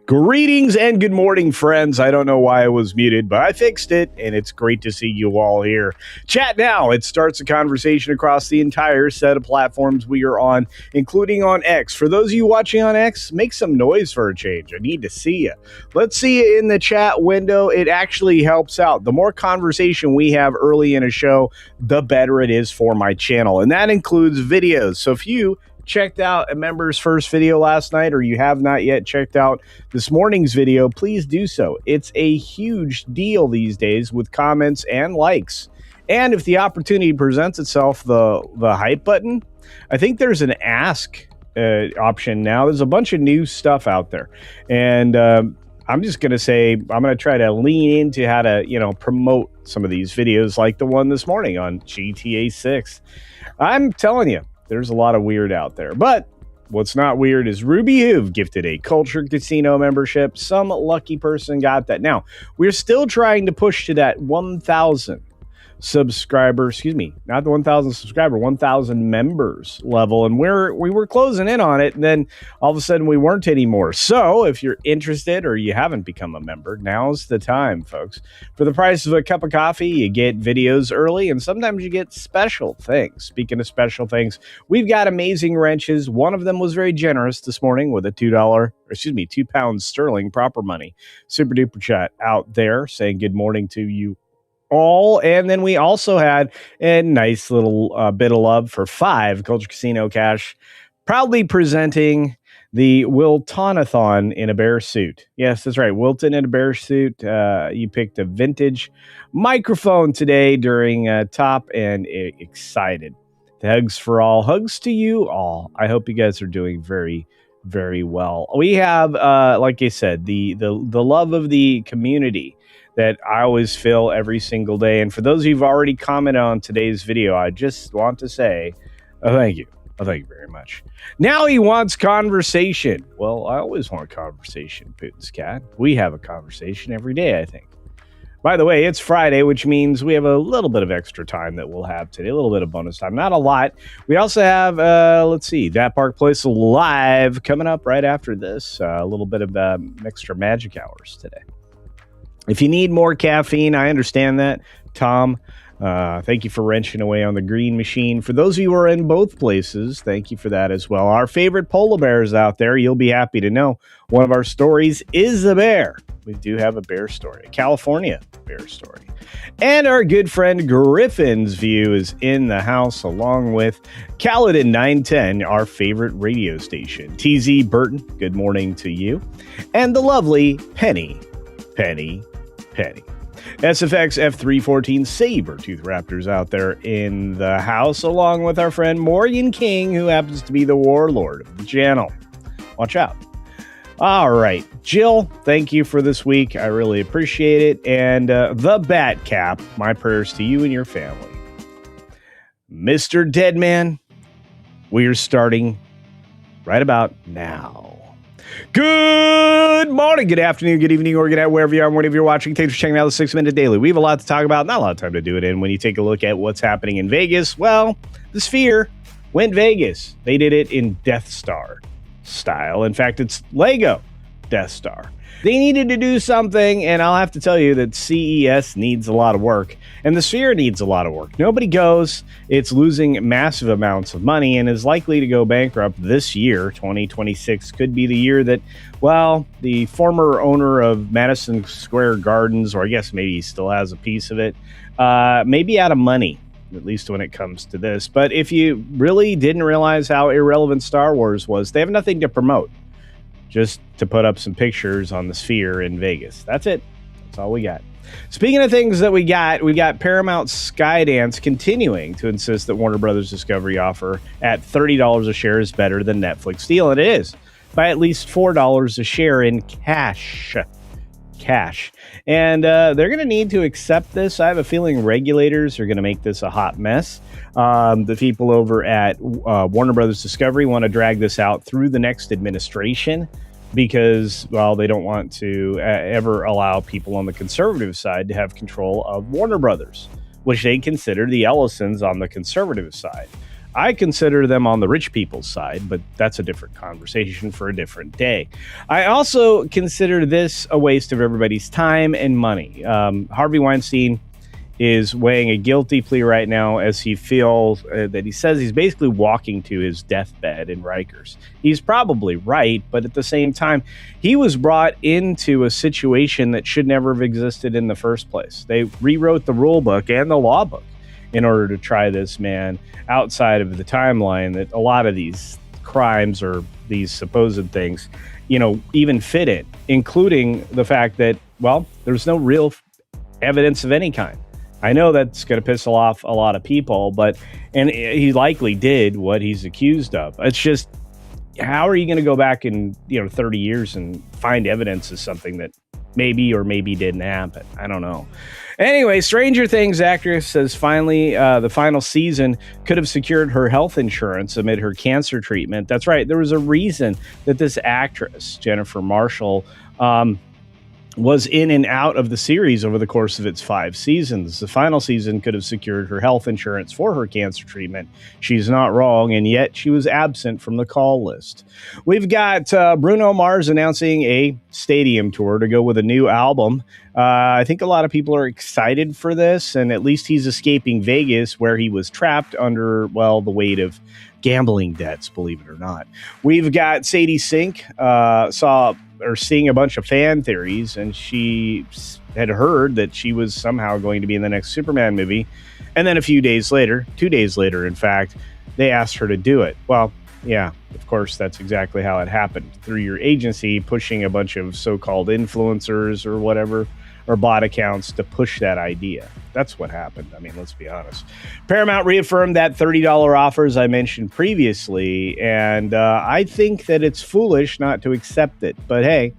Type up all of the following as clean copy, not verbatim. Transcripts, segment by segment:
Greetings and good morning, friends. I don't know why I was muted, but I fixed it, and it's great to see you all here. Chat now. It starts a conversation across the entire set of platforms we are on, including on X. For those of you watching on X, make some noise for a change. I need to see you. Let's see you in the chat window. It actually helps out. The more conversation we have early in a show, the better it is for my channel, and that includes videos. So if you checked out a member's first video last night, or you have not yet checked out this morning's video, please do so. It's a huge deal these days with comments and likes. And if the opportunity presents itself, the hype button, I think there's an ask option now. There's a bunch of new stuff out there. And I'm just going to say, I'm going to try to lean into how to, promote some of these videos like the one this morning on GTA 6. I'm telling you, there's a lot of weird out there, but what's not weird is Ruby Hoove gifted a Casino membership. Some lucky person got that. Now, we're still trying to push to that 1,000 subscriber, not the 1,000 subscriber, 1,000 members level. And we were closing in on it. And then all of a sudden we weren't anymore. So if you're interested or you haven't become a member, now's the time, folks. For the price of a cup of coffee, you get videos early and sometimes you get special things. Speaking of special things, we've got amazing wrenches. One of them was very generous this morning with a £2 sterling proper money super duper chat out there saying good morning to you all. And then we also had a nice little bit of love for 5 Culture Casino cash, proudly presenting the Wiltonathon in a bear suit. Yes, that's right. Wilton in a bear suit. You picked a vintage microphone today during Top, and excited. The hugs for all. Hugs to you all. I hope you guys are doing very, very well. We have, like I said, the love of the community that I always feel every single day. And for those of you who've already commented on today's video, I just want to say, thank you. Thank you very much. Now he wants conversation. Well, I always want conversation, Putin's cat. We have a conversation every day, I think. By the way, it's Friday, which means we have a little bit of extra time that we'll have today, a little bit of bonus time, not a lot. We also have, That Park Place Live coming up right after this, a little bit of extra magic hours today. If you need more caffeine, I understand that. Tom, thank you for wrenching away on the green machine. For those of you who are in both places, thank you for that as well. Our favorite polar bears out there, you'll be happy to know. One of our stories is a bear. We do have a bear story, a California bear story. And our good friend Griffin's View is in the house, along with Caledon 910, our favorite radio station. TZ Burton, good morning to you. And the lovely Penny. SFX F314 Saber-Tooth Raptors out there in the house, along with our friend Morgan King, who happens to be the warlord of the channel. Watch out. All right, Jill, thank you for this week. I really appreciate it. And the Bat Cap, my prayers to you and your family. Mr. Deadman, we are starting right about now. Good morning, good afternoon, good evening, or good night, wherever you are, whenever you're watching. Thanks for checking out the 6-Minute Daily. We have a lot to talk about, not a lot of time to do it in. When you take a look at what's happening in Vegas, well, the Sphere went Vegas. They did it in Death Star style. In fact, it's Lego Death Star. They needed to do something, and I'll have to tell you that CES needs a lot of work, and the Sphere needs a lot of work. Nobody goes. It's losing massive amounts of money and is likely to go bankrupt this year. 2026 could be the year that, well, the former owner of Madison Square Gardens, or I guess maybe he still has a piece of it, may be out of money, at least when it comes to this. But if you really didn't realize how irrelevant Star Wars was, they have nothing to promote. Just to put up some pictures on the Sphere in Vegas. That's it. That's all we got. Speaking of things that we got Paramount Skydance continuing to insist that Warner Brothers Discovery offer at $30 a share is better than Netflix deal, and it is, by at least $4 a share in cash. And they're going to need to accept this. I have a feeling regulators are going to make this a hot mess. The people over at Warner Brothers Discovery want to drag this out through the next administration because, well, they don't want to ever allow people on the conservative side to have control of Warner Brothers, which they consider the Ellisons on the conservative side. I consider them on the rich people's side, but that's a different conversation for a different day. I also consider this a waste of everybody's time and money. Harvey Weinstein is weighing a guilty plea right now as he feels that he says he's basically walking to his deathbed in Rikers. He's probably right, but at the same time, he was brought into a situation that should never have existed in the first place. They rewrote the rule book and the law book in order to try this man outside of the timeline that a lot of these crimes or these supposed things, even fit in, including the fact that, well, there's no real evidence of any kind. I know that's going to piss off a lot of people, and he likely did what he's accused of. It's just, how are you going to go back in 30 years and find evidence of something that maybe or maybe didn't happen? I don't know. Anyway, Stranger Things actress says finally the final season could have secured her health insurance amid her cancer treatment. That's right. There was a reason that this actress, Jennifer Marshall, was in and out of the series over the course of its 5 seasons. The final season could have secured her health insurance for her cancer treatment. She's not wrong, and yet she was absent from the call list. We've got Bruno Mars announcing a stadium tour to go with a new album. I think a lot of people are excited for this, and at least he's escaping Vegas, where he was trapped under, the weight of gambling debts, believe it or not. We've got Sadie Sink, seeing a bunch of fan theories, and she had heard that she was somehow going to be in the next Superman movie. And then a few days later, 2 days later, in fact, they asked her to do it. Well, yeah, of course, that's exactly how it happened. Through your agency pushing a bunch of so-called influencers or whatever, or bot accounts to push that idea. That's what happened. I mean, let's be honest. Paramount reaffirmed that $30 offer, as I mentioned previously, and I think that it's foolish not to accept it. But hey,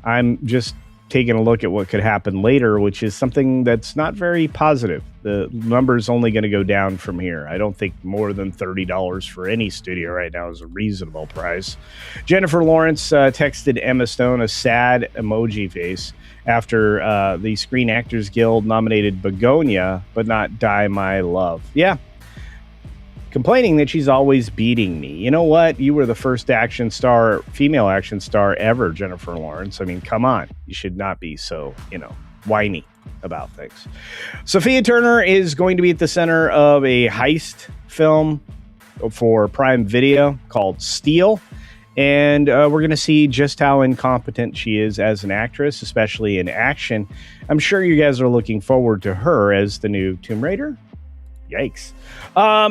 I'm just taking a look at what could happen later, which is something that's not very positive. The number's only going to go down from here. I don't think more than $30 for any studio right now is a reasonable price. Jennifer Lawrence texted Emma Stone a sad emoji face after the Screen Actors Guild nominated Begonia, but not Die My Love. Yeah. Complaining that she's always beating me. You know what? You were the first female action star ever, Jennifer Lawrence. I mean, come on. You should not be so, whiny about things. Sophia Turner is going to be at the center of a heist film for Prime Video called Steel. And we're going to see just how incompetent she is as an actress, especially in action. I'm sure you guys are looking forward to her as the new Tomb Raider. Yikes.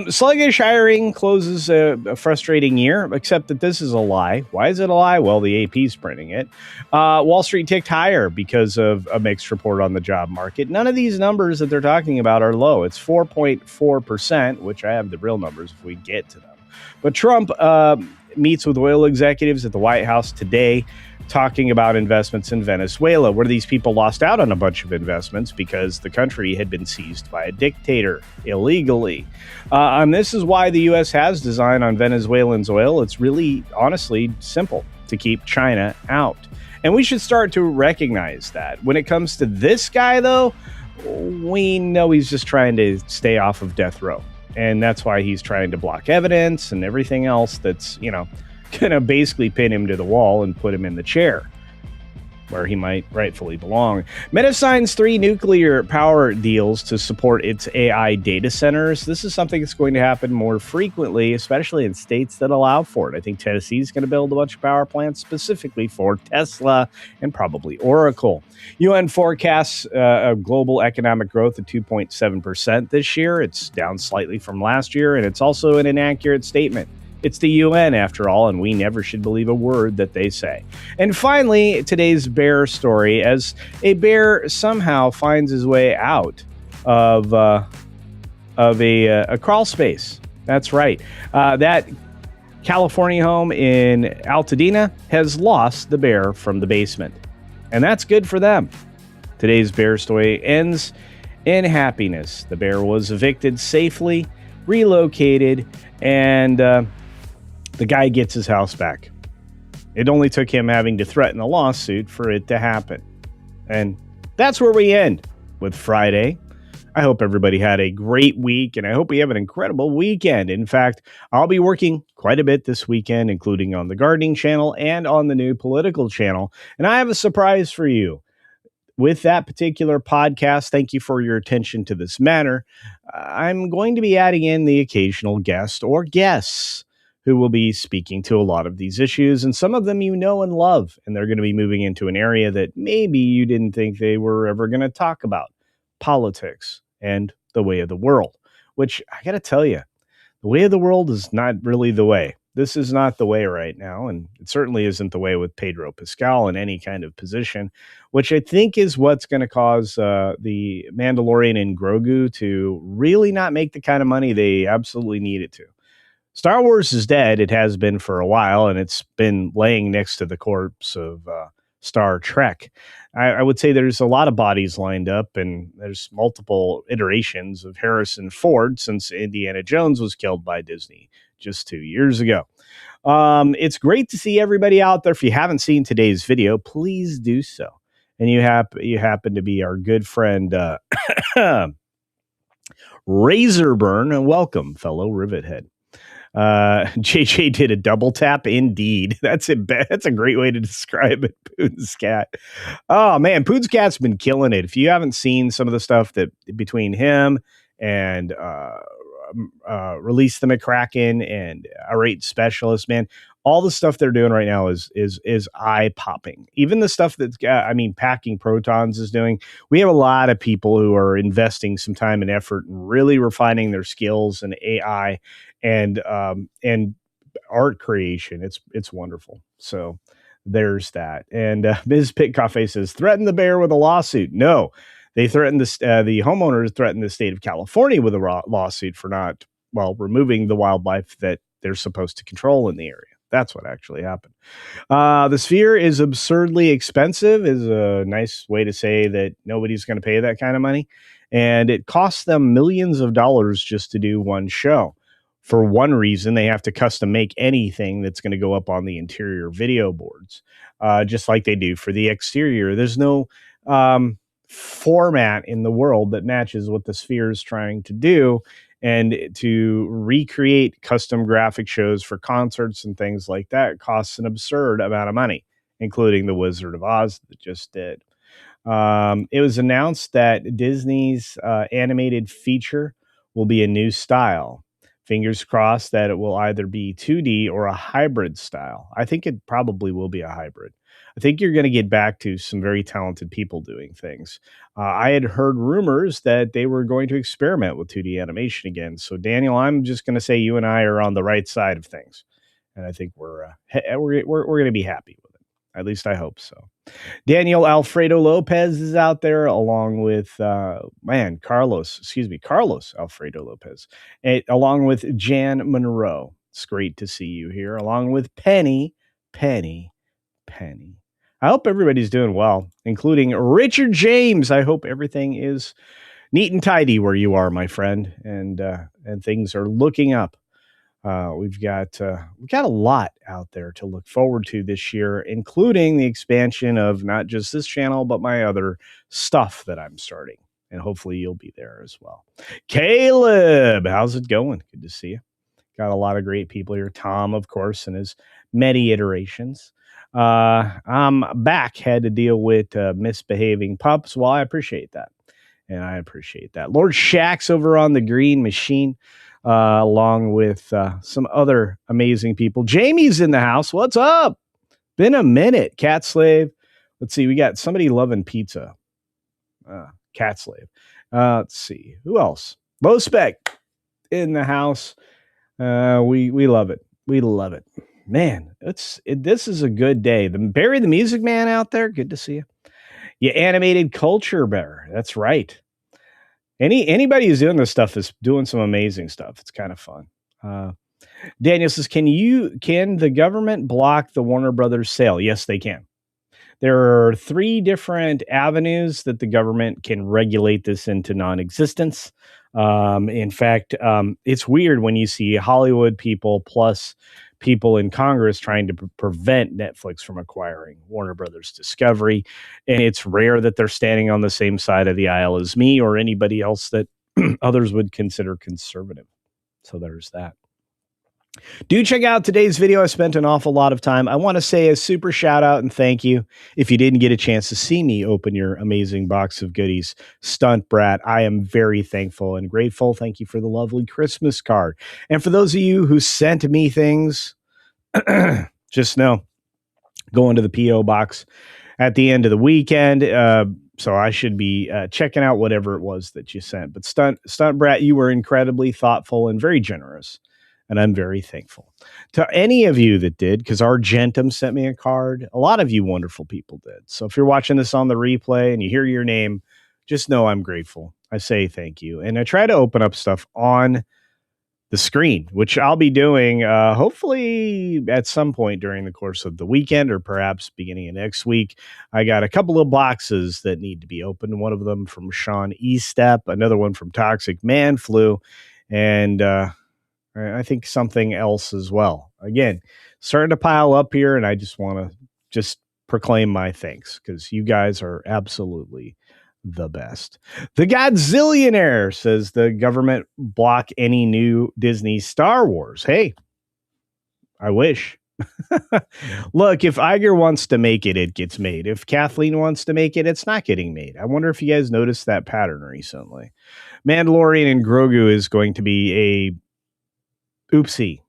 Sluggish hiring closes a frustrating year, except that this is a lie. Why is it a lie? Well, the AP's printing it. Wall Street ticked higher because of a mixed report on the job market. None of these numbers that they're talking about are low. It's 4.4%, which I have the real numbers if we get to them. But Trump meets with oil executives at the White House today, talking about investments in Venezuela, where these people lost out on a bunch of investments because the country had been seized by a dictator illegally. And this is why the U.S. has designed on Venezuelans' oil. It's really, honestly, simple to keep China out. And we should start to recognize that. When it comes to this guy, though, we know he's just trying to stay off of death row. And that's why he's trying to block evidence and everything else that's, going to basically pin him to the wall and put him in the chair where he might rightfully belong. Meta signs 3 nuclear power deals to support its AI data centers. This is something that's going to happen more frequently, especially in states that allow for it. I think Tennessee is going to build a bunch of power plants specifically for Tesla and probably Oracle. UN forecasts a global economic growth of 2.7% this year. It's down slightly from last year, and it's also an inaccurate statement. It's the UN, after all, and we never should believe a word that they say. And finally, today's bear story, as a bear somehow finds his way out of a crawl space. That's right. That California home in Altadena has lost the bear from the basement. And that's good for them. Today's bear story ends in happiness. The bear was evicted safely, relocated, and the guy gets his house back. It only took him having to threaten a lawsuit for it to happen. And that's where we end with Friday. I hope everybody had a great week, and I hope we have an incredible weekend. In fact, I'll be working quite a bit this weekend, including on the gardening channel and on the new political channel. And I have a surprise for you. With that particular podcast, thank you for your attention to this matter. I'm going to be adding in the occasional guest or guests who will be speaking to a lot of these issues, and some of them you know and love, and they're going to be moving into an area that maybe you didn't think they were ever going to talk about: politics and the way of the world, which I got to tell you, the way of the world is not really the way. This is not the way right now, and it certainly isn't the way with Pedro Pascal in any kind of position, which I think is what's going to cause the Mandalorian and Grogu to really not make the kind of money they absolutely need it to. Star Wars is dead. It has been for a while, and it's been laying next to the corpse of Star Trek. I would say there's a lot of bodies lined up, and there's multiple iterations of Harrison Ford since Indiana Jones was killed by Disney just 2 years ago. It's great to see everybody out there. If you haven't seen today's video, please do so. And you happen to be our good friend Razorburn, and welcome, fellow Rivethead. JJ did a double tap. Indeed. That's it. That's a great way to describe it. Poon's cat. Oh man, Poon's cat's been killing it. If you haven't seen some of the stuff that between him and Release the McCracken and Irate Specialist, man, all the stuff they're doing right now is eye popping. Even the stuff that's Packing Protons is doing. We have a lot of people who are investing some time and effort and really refining their skills in AI and art creation. It's wonderful. So there's that. And Ms. Pitcoffey says, threaten the bear with a lawsuit. No, they threatened the homeowners threatened the state of California with a lawsuit for not removing the wildlife that they're supposed to control in the area. That's what actually happened. The Sphere is absurdly expensive is a nice way to say that nobody's going to pay that kind of money. And it costs them millions of dollars just to do one show. For one reason, they have to custom make anything that's going to go up on the interior video boards, just like they do for the exterior. There's no format in the world that matches what the Sphere is trying to do. And to recreate custom graphic shows for concerts and things like that costs an absurd amount of money, including The Wizard of Oz that just did. It was announced that Disney's animated feature will be a new style. Fingers crossed that it will either be 2D or a hybrid style. I think it probably will be a hybrid. I think you're going to get back to some very talented people doing things. I had heard rumors that they were going to experiment with 2D animation again. So, Daniel, I'm just going to say you and I are on the right side of things, and I think we're going to be happy with it. At least I hope so. Daniel Alfredo Lopez is out there, along with Carlos Alfredo Lopez, along with Jan Monroe. It's great to see you here, along with Penny. I hope everybody's doing well, including Richard James. I hope everything is neat and tidy where you are, my friend, and things are looking up. We've got a lot out there to look forward to this year, including the expansion of not just this channel, but my other stuff that I'm starting. And hopefully you'll be there as well. Caleb, how's it going? Good to see you. Got a lot of great people here. Tom, of course, and his many iterations. I'm back. Had to deal with misbehaving pups. Well, I appreciate that. And I appreciate that. Lord Shack's over on the green machine, along with some other amazing people. Jamie's in the house. What's up? Been a minute. Cat Slave. Let's see. We got somebody loving pizza. Cat Slave. Let's see. Who else? Low Spec in the house. We love it. We love it. Man, this is a good day. Barry the Music Man out there. Good to see you. You animated culture bear. That's right. Anybody who's doing this stuff is doing some amazing stuff. It's kind of fun. Daniel says, can the government block the Warner Brothers sale? Yes, they can. There are 3 different avenues that the government can regulate this into non-existence. In fact, it's weird when you see Hollywood people plus people in Congress trying to prevent Netflix from acquiring Warner Brothers Discovery. And it's rare that they're standing on the same side of the aisle as me or anybody else that others would consider conservative. So there's that. Do check out today's video. I spent an awful lot of time. I want to say a super shout out and thank you. If you didn't get a chance to see me open your amazing box of goodies, Stunt Brat, I am very thankful and grateful. Thank you for the lovely Christmas card. And for those of you who sent me things, just know, go into the P.O. box at the end of the weekend. So I should be checking out whatever it was that you sent. But Stunt Brat, you were incredibly thoughtful and very generous. And I'm very thankful to any of you that did, because Argentum sent me a card. A lot of you wonderful people did. So if you're watching this on the replay and you hear your name, just know I'm grateful. I say thank you. And I try to open up stuff on the screen, which I'll be doing hopefully at some point during the course of the weekend or perhaps beginning of next week. I got a couple of boxes that need to be opened. One of them from Sean Estep, another one from Toxic Man Flu, and I think something else as well. Again, starting to pile up here, and I just want to just proclaim my thanks because you guys are absolutely the best. The Godzillionaire says the government block any new Disney Star Wars. Hey, I wish. Look, if Iger wants to make it, it gets made. If Kathleen wants to make it, it's not getting made. I wonder if you guys noticed that pattern recently. Mandalorian and Grogu is going to be a oopsie,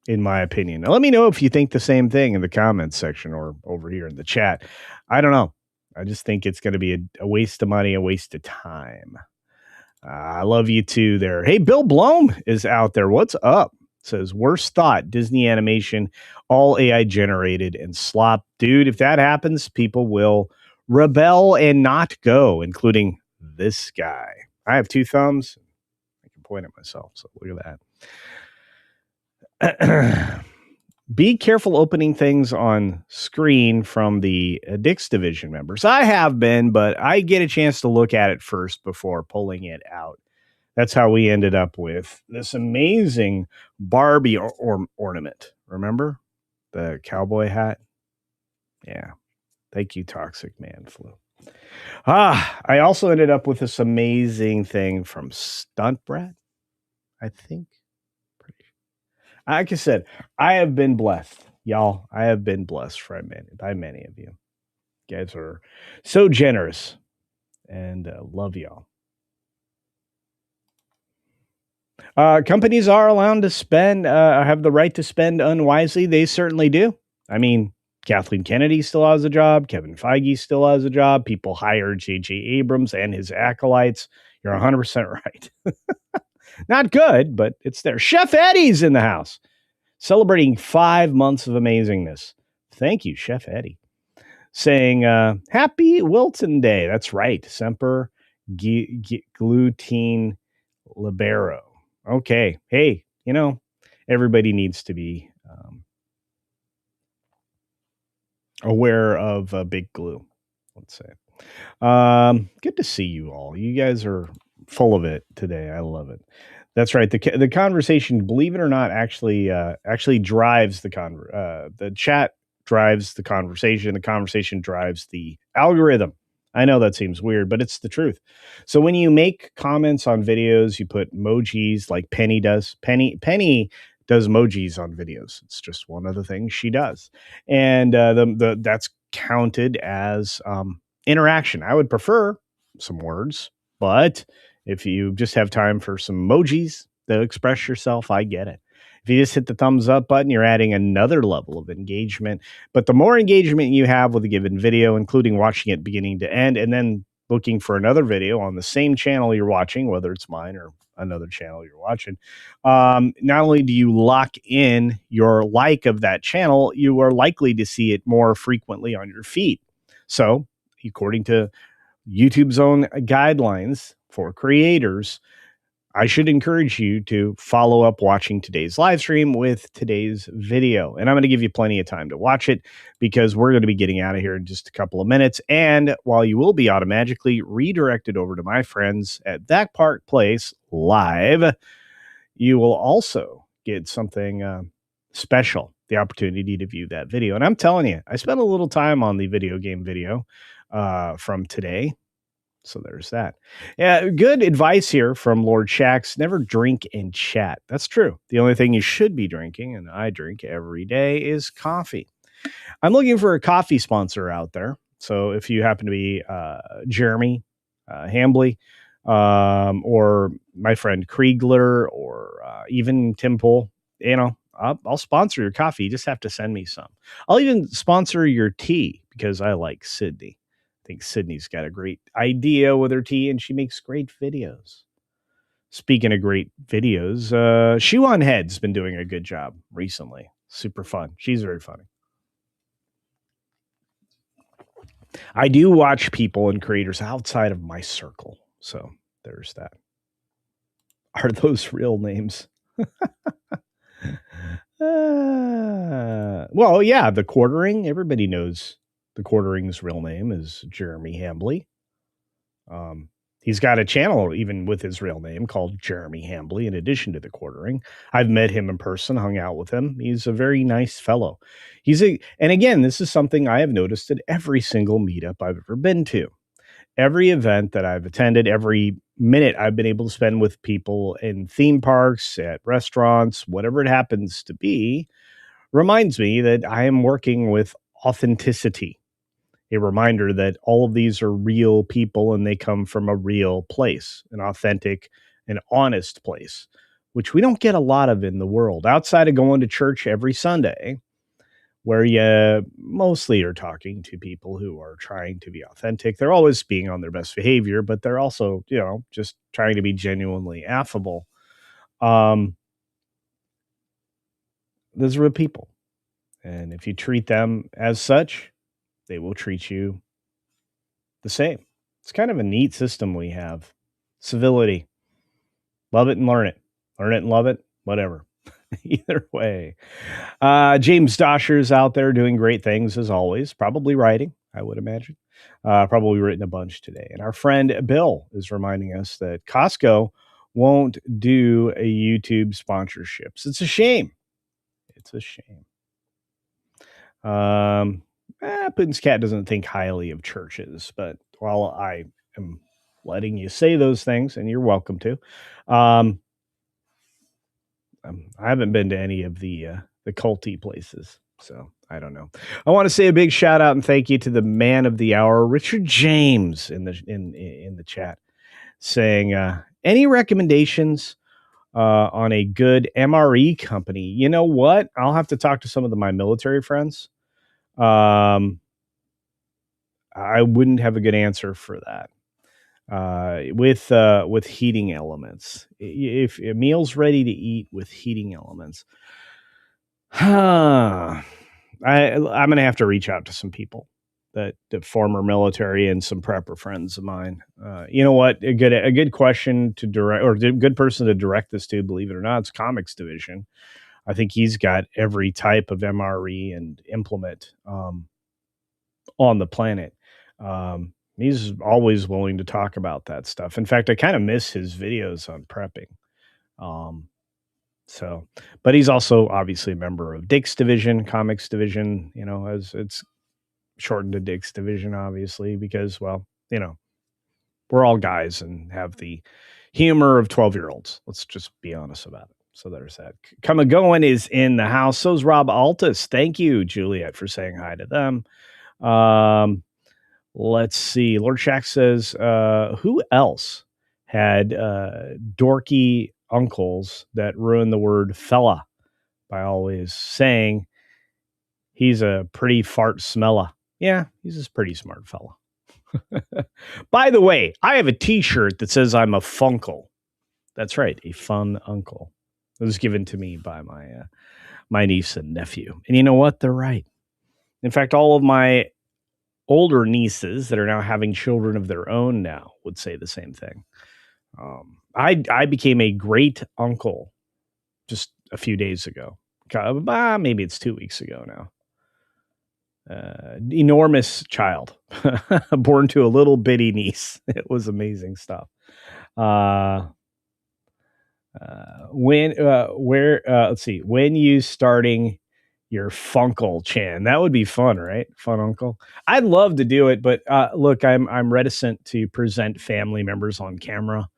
in my opinion. Now, let me know if you think the same thing in the comments section or over here in the chat. I don't know. I just think it's going to be a waste of money, a waste of time. I love you too there. Hey, Bill Blome is out there. What's up? Says, worst thought, Disney animation, all AI generated and slop. Dude, if that happens, people will rebel and not go, including this guy. I have two thumbs. I can point at myself, so look at that. Be careful opening things on screen from the Dix Division members. I have been, but I get a chance to look at it first before pulling it out. That's how we ended up with this amazing Barbie ornament. Remember the cowboy hat? Yeah. Thank you, Toxic Man Flu. I also ended up with this amazing thing from Stunt Brat, I think. Like I said, I have been blessed, y'all. I have been blessed by many of you. You guys are so generous, and love y'all. Companies are allowed to spend, have the right to spend unwisely. They certainly do. I mean, Kathleen Kennedy still has a job. Kevin Feige still has a job. People hire J.J. Abrams and his acolytes. You're 100% right. Not good, but it's there. Chef Eddie's in the house, celebrating 5 months of amazingness. Thank you, Chef Eddie. Saying, Happy Wilton Day. That's right. Semper Glutine Libero. Okay. Hey, everybody needs to be aware of Big Glue, let's say. Good to see you all. You guys are full of it today. I love it. That's right. The conversation, believe it or not, actually drives the chat drives the conversation. The conversation drives the algorithm. I know that seems weird, but it's the truth. So when you make comments on videos, you put emojis like Penny does. Penny does emojis on videos. It's just one of the things she does, and that's counted as interaction. I would prefer some words, but if you just have time for some emojis to express yourself, I get it. If you just hit the thumbs up button, you're adding another level of engagement. But the more engagement you have with a given video, including watching it beginning to end, and then looking for another video on the same channel you're watching, whether it's mine or another channel you're watching, not only do you lock in your like of that channel, you are likely to see it more frequently on your feed. So, according to YouTube's own guidelines for creators, I should encourage you to follow up watching today's live stream with today's video. And I'm going to give you plenty of time to watch it because we're going to be getting out of here in just a couple of minutes. And while you will be automatically redirected over to my friends at That Park Place Live, you will also get something special, the opportunity to view that video. And I'm telling you, I spent a little time on the video game video from today. So there's that. Yeah, good advice here from Lord Shax. Never drink and chat. That's true. The only thing you should be drinking, and I drink every day, is coffee. I'm looking for a coffee sponsor out there. So if you happen to be Jeremy Hambley, or my friend Kriegler, or even Tim Pool, I'll sponsor your coffee. You just have to send me some. I'll even sponsor your tea because I like Sydney. I think Sydney's got a great idea with her tea, and she makes great videos. Speaking of great videos, Shoe on Head's been doing a good job recently. Super fun. She's very funny. I do watch people and creators outside of my circle. So there's that. Are those real names? Well, yeah, the Quartering. Everybody knows the Quartering's real name is Jeremy Hambley. He's got a channel even with his real name called Jeremy Hambley, in addition to the Quartering. I've met him in person, hung out with him. He's a very nice fellow. And again, this is something I have noticed at every single meetup I've ever been to. Every event that I've attended, every minute I've been able to spend with people in theme parks, at restaurants, whatever it happens to be, reminds me that I am working with authenticity. A reminder that all of these are real people and they come from a real place, an authentic and honest place, which we don't get a lot of in the world outside of going to church every Sunday, where you mostly are talking to people who are trying to be authentic. They're always being on their best behavior, but they're also, just trying to be genuinely affable. Those are real people. And if you treat them as such, they will treat you the same. It's kind of a neat system we have. Civility. Love it and learn it. Learn it and love it. Whatever. Either way. James Dosher's out there doing great things as always. Probably writing, I would imagine. Probably written a bunch today. And our friend Bill is reminding us that Costco won't do a YouTube sponsorships. It's a shame. It's a shame. Putin's cat doesn't think highly of churches, but while I am letting you say those things, and you're welcome to, I haven't been to any of the culty places, so I don't know. I want to say a big shout out and thank you to the man of the hour, Richard James, in the chat, saying any recommendations on a good MRE company. You know what? I'll have to talk to some of my military friends. I wouldn't have a good answer for that. With heating elements, if a meal's ready to eat with heating elements, I'm gonna have to reach out to some people that former military and some prepper friends of mine. You know what? A good question to direct, or a good person to direct this to, believe it or not, it's Comics Division. I think he's got every type of MRE and implement on the planet. He's always willing to talk about that stuff. In fact, I kind of miss his videos on prepping. But he's also obviously a member of Dick's Division, Comics Division, as it's shortened to Dick's Division, obviously, because, well, we're all guys and have the humor of 12-year-olds. Let's just be honest about it. So there's that. Kamagoan is in the house. So's Rob Altus. Thank you, Juliet, for saying hi to them. Let's see. Lord Shack says, who else had dorky uncles that ruined the word fella by always saying he's a pretty fart smella? Yeah, he's a pretty smart fella. By the way, I have a t-shirt that says I'm a funkle. That's right, a fun uncle. It was given to me by my niece and nephew. And you know what? They're right. In fact, all of my older nieces that are now having children of their own now would say the same thing. I became a great uncle just a few days ago. Maybe it's 2 weeks ago now. Enormous child born to a little bitty niece. It was amazing stuff. Let's see, when you starting your Funkle Chan? That would be fun, right? Fun Uncle. I'd love to do it, but look, I'm reticent to present family members on camera,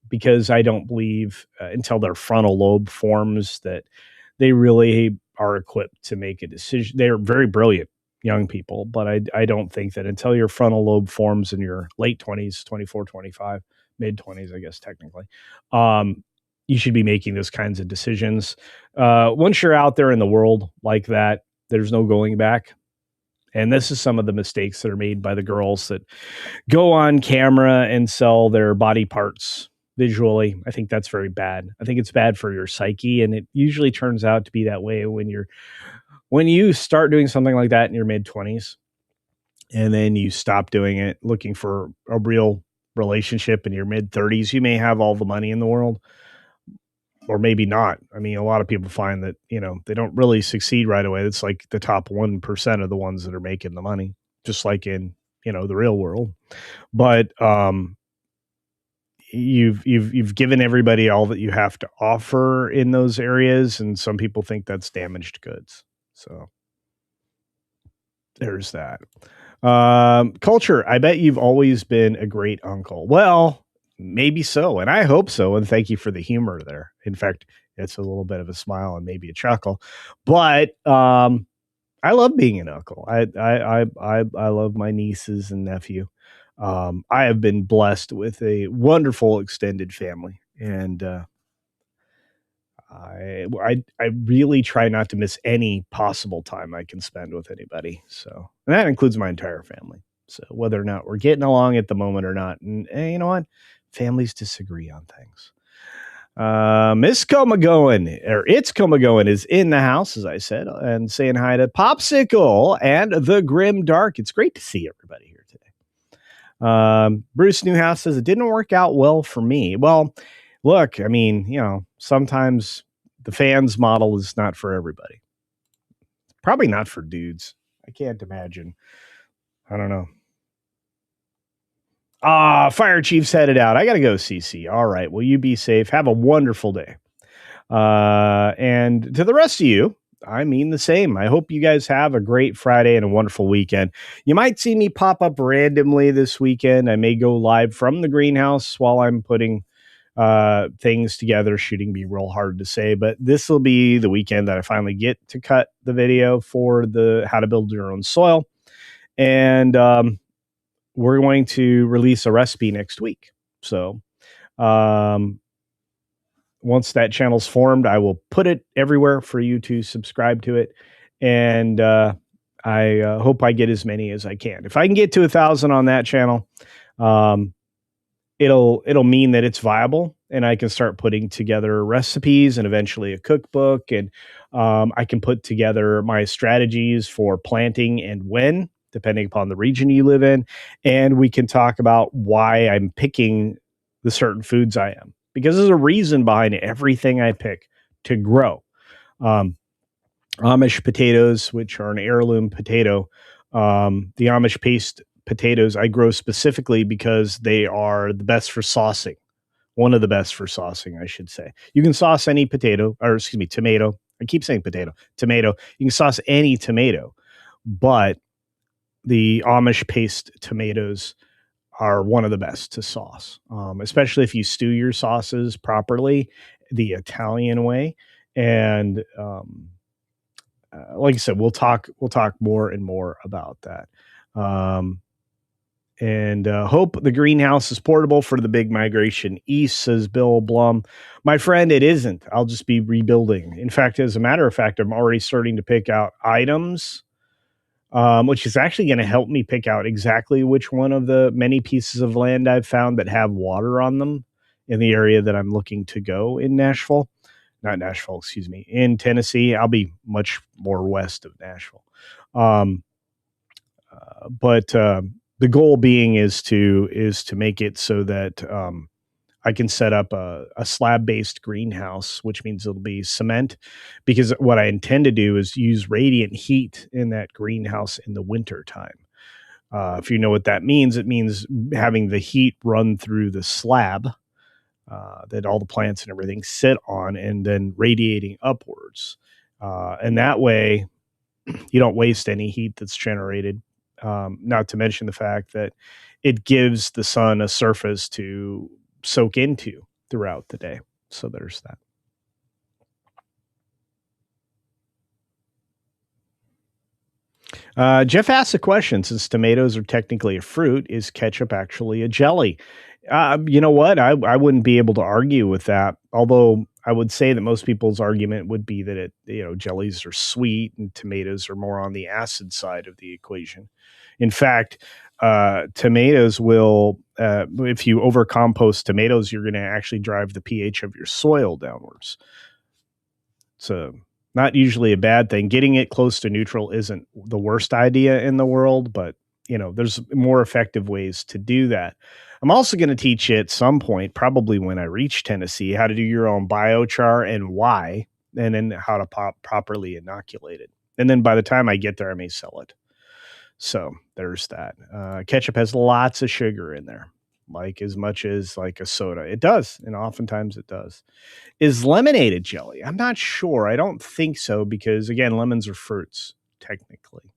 because I don't believe until their frontal lobe forms that they really are equipped to make a decision. They're very brilliant young people, but I don't think that until your frontal lobe forms in your late 20s, 24, 25, mid 20s, I guess technically, um, you should be making those kinds of decisions. Once you're out there in the world like that, there's no going back. And this is some of the mistakes that are made by the girls that go on camera and sell their body parts visually. I think that's very bad. I think it's bad for your psyche, and it usually turns out to be that way when you start doing something like that in your mid 20s, and then you stop doing it looking for a real relationship in your mid 30s. You may have all the money in the world, or maybe not. I mean, a lot of people find that, they don't really succeed right away. It's like the top 1% of the ones that are making the money, just like in, the real world. But you've given everybody all that you have to offer in those areas, and some people think that's damaged goods. So there's that. Culture, I bet you've always been a great uncle. Well, maybe so, and I hope so, and thank you for the humor there. In fact, it's a little bit of a smile and maybe a chuckle, but I love being an uncle. I love my nieces and nephew. I have been blessed with a wonderful extended family, and I really try not to miss any possible time I can spend with anybody. So, and that includes my entire family. So whether or not we're getting along at the moment or not, and you know what, families disagree on things. Miss Comagoan, or It's Comagoan, is in the house, as I said, and saying hi to Popsicle and the Grim Dark. It's great to see everybody here today. Bruce Newhouse says it didn't work out well for me. Well, look, I mean, sometimes the fans model is not for everybody. Probably not for dudes. I can't imagine. I don't know. Fire Chief's headed out. I got to go, CC. All right. Well, you be safe. Have a wonderful day. And to the rest of you, I mean the same. I hope you guys have a great Friday and a wonderful weekend. You might see me pop up randomly this weekend. I may go live from the greenhouse while I'm putting things together. Shooting be real hard to say, but this will be the weekend that I finally get to cut the video for the how to build your own soil. And we're going to release a recipe next week. So once that channel's formed, I will put it everywhere for you to subscribe to it. And I hope I get as many as I can. If I can get to 1,000 on that channel, it'll mean that it's viable, and I can start putting together recipes and eventually a cookbook. And I can put together my strategies for planting and when, depending upon the region you live in. And we can talk about why I'm picking the certain foods I am, because there's a reason behind everything I pick to grow. Amish potatoes, which are an heirloom potato, the Amish paste potatoes I grow specifically because they are the best for saucing. One of the best for saucing, I should say. You can sauce any potato, or excuse me, tomato. I keep saying tomato. You can sauce any tomato, but the Amish paste tomatoes are one of the best to sauce, especially if you stew your sauces properly, the Italian way. And like I said, we'll talk more and more about that. And hope the greenhouse is portable for the big migration east, says Bill Blum. My friend, it isn't. I'll just be rebuilding. In fact, as a matter of fact, I'm already starting to pick out items, which is actually going to help me pick out exactly which one of the many pieces of land I've found that have water on them in the area that I'm looking to go in Nashville. Not Nashville, excuse me, in Tennessee. I'll be much more west of Nashville. But the goal being is to make it so that I can set up a slab-based greenhouse, which means it'll be cement, because what I intend to do is use radiant heat in that greenhouse in the winter time. If you know what that means, it means having the heat run through the slab that all the plants and everything sit on, and then radiating upwards. And that way, you don't waste any heat that's generated. Not to mention the fact that it gives the sun a surface to soak into throughout the day. So there's that. Jeff asked a question: since tomatoes are technically a fruit, is ketchup actually a jelly? You know what? I wouldn't be able to argue with that. Although I would say that most people's argument would be that jellies are sweet and tomatoes are more on the acid side of the equation. In fact, tomatoes will, if you overcompost tomatoes, you're going to actually drive the pH of your soil downwards. So not usually a bad thing. Getting it close to neutral isn't the worst idea in the world, but there's more effective ways to do that. I'm also going to teach you at some point, probably when I reach Tennessee, how to do your own biochar and why, and then how to properly inoculate it. And then by the time I get there, I may sell it. So there's that. Ketchup has lots of sugar in there, like as much as like a soda. It does, and oftentimes it does. Is lemonade a jelly? I'm not sure. I don't think so because, again, lemons are fruits, technically.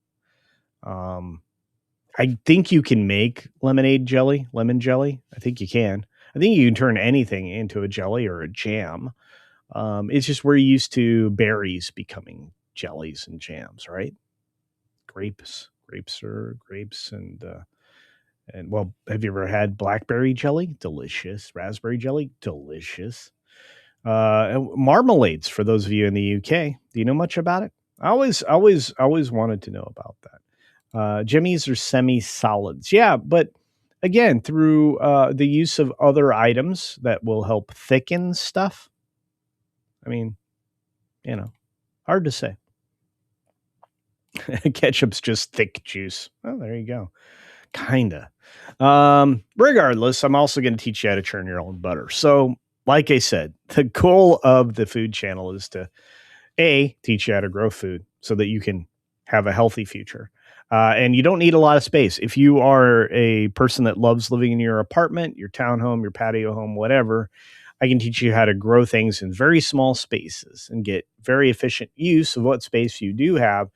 I think you can make lemon jelly. I think you can. I think you can turn anything into a jelly or a jam. It's just we're used to berries becoming jellies and jams, right? Grapes are grapes, and well, have you ever had blackberry jelly? Delicious. Raspberry jelly? Delicious. Marmalades, for those of you in the UK. Do you know much about it? I always wanted to know about that. Jimmies are semi-solids. Yeah, but again, through the use of other items that will help thicken stuff. I mean, hard to say. Ketchup's just thick juice. Oh, there you go. Kinda. Regardless, I'm also going to teach you how to churn your own butter. So, like I said, the goal of the food channel is to teach you how to grow food so that you can have a healthy future. And you don't need a lot of space. If you are a person that loves living in your apartment, your townhome, your patio home, whatever, I can teach you how to grow things in very small spaces and get very efficient use of what space you do have.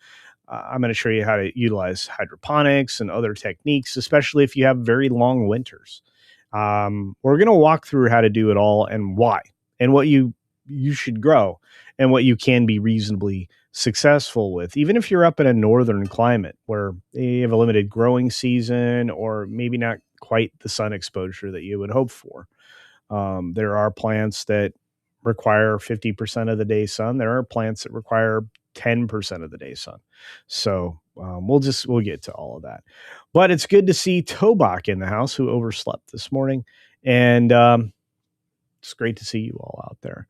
I'm going to show you how to utilize hydroponics and other techniques, especially if you have very long winters. We're going to walk through how to do it all and why, and what you should grow and what you can be reasonably successful with, even if you're up in a northern climate where you have a limited growing season or maybe not quite the sun exposure that you would hope for. There are plants that require 50% of the day sun. There are plants that require 10% of the day sun. So we'll get to all of that. But it's good to see Tobach in the house, who overslept this morning. And it's great to see you all out there.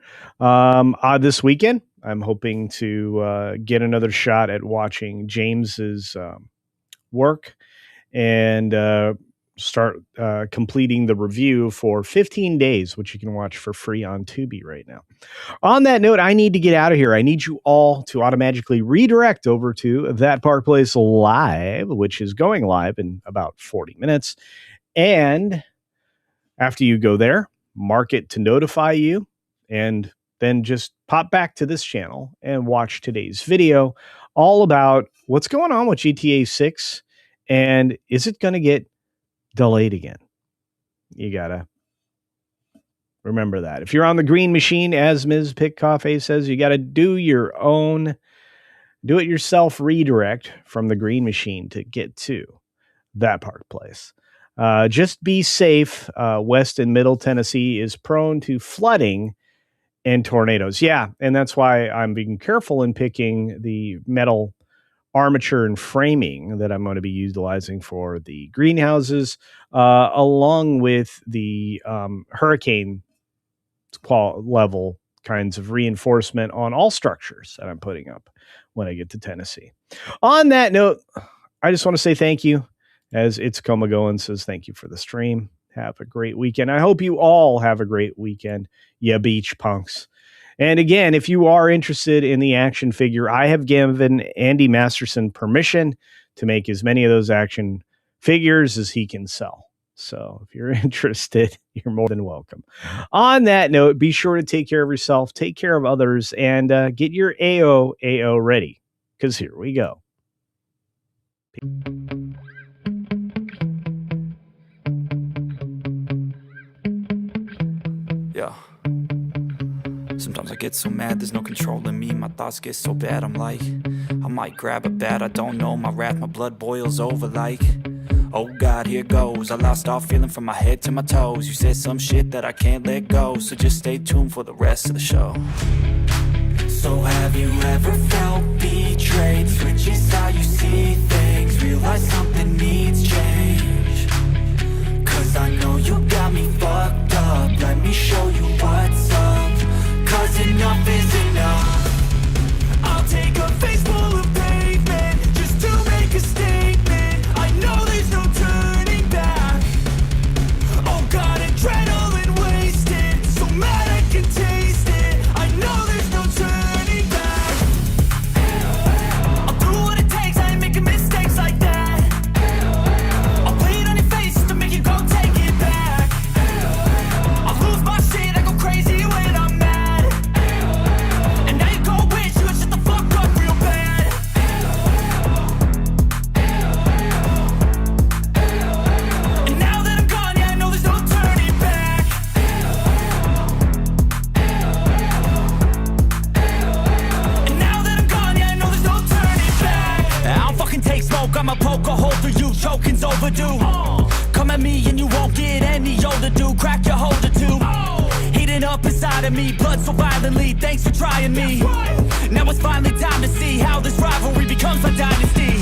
This weekend, I'm hoping to get another shot at watching James's work and start completing the review for 15 days, which you can watch for free on Tubi right now. On that note, I need to get out of here. I need you all to automatically redirect over to That Park Place Live, which is going live in about 40 minutes. And after you go there, mark it to notify you, and then just pop back to this channel and watch today's video all about what's going on with GTA 6 and is it going to get delayed again. You gotta remember that. If you're on the green machine, as Ms. Pick Coffee says, you gotta do your own do-it-yourself redirect from the green machine to get to That Park Place. Just be safe. West and Middle Tennessee is prone to flooding and tornadoes. Yeah, and that's why I'm being careful in picking the metal armature and framing that I'm going to be utilizing for the greenhouses, along with the hurricane level kinds of reinforcement on all structures that I'm putting up when I get to Tennessee. On that note, I just want to say thank you, as It's Coma Going says thank you for the stream. Have a great weekend. I hope you all have a great weekend, ya beach punks. And again, if you are interested in the action figure, I have given Andy Masterson permission to make as many of those action figures as he can sell. So if you're interested, you're more than welcome. On that note, be sure to take care of yourself, take care of others, and get your AO ready, because here we go. Yeah. Sometimes I get so mad, there's no controlling me. My thoughts get so bad, I'm like, I might grab a bat, I don't know. My wrath, my blood boils over like, oh God, here goes. I lost all feeling from my head to my toes. You said some shit that I can't let go, so just stay tuned for the rest of the show. So have you ever felt betrayed? Switches how you see things, realize something needs change. Cause I know you got me fucked up, let me show you what's up. Cause enough is enough. I'll take a face full of pavement just to make a statement. I know there's no turning back. Oh God, adrenaline wasted, so mad I can taste it. I know there's no turning back. I'll do what it takes, I ain't making mistakes like that. I'll bleed on your face just to make you go take it back. I'll lose my shit, I go crazy when I'm mad. And now you go wish you would shut the fuck up real bad. And now that I'm gone, yeah, I know there's no turning back. And now that I'm gone, yeah, I know there's no turning back. I don't fucking take smoke, I'ma poke a hole through you, choking's overdue. Come at me and you won't get any older, dude. Crack your holder too. Heating up inside of me, blood so violently. Thanks for trying me. Now it's finally time to see how this rivalry becomes my dynasty.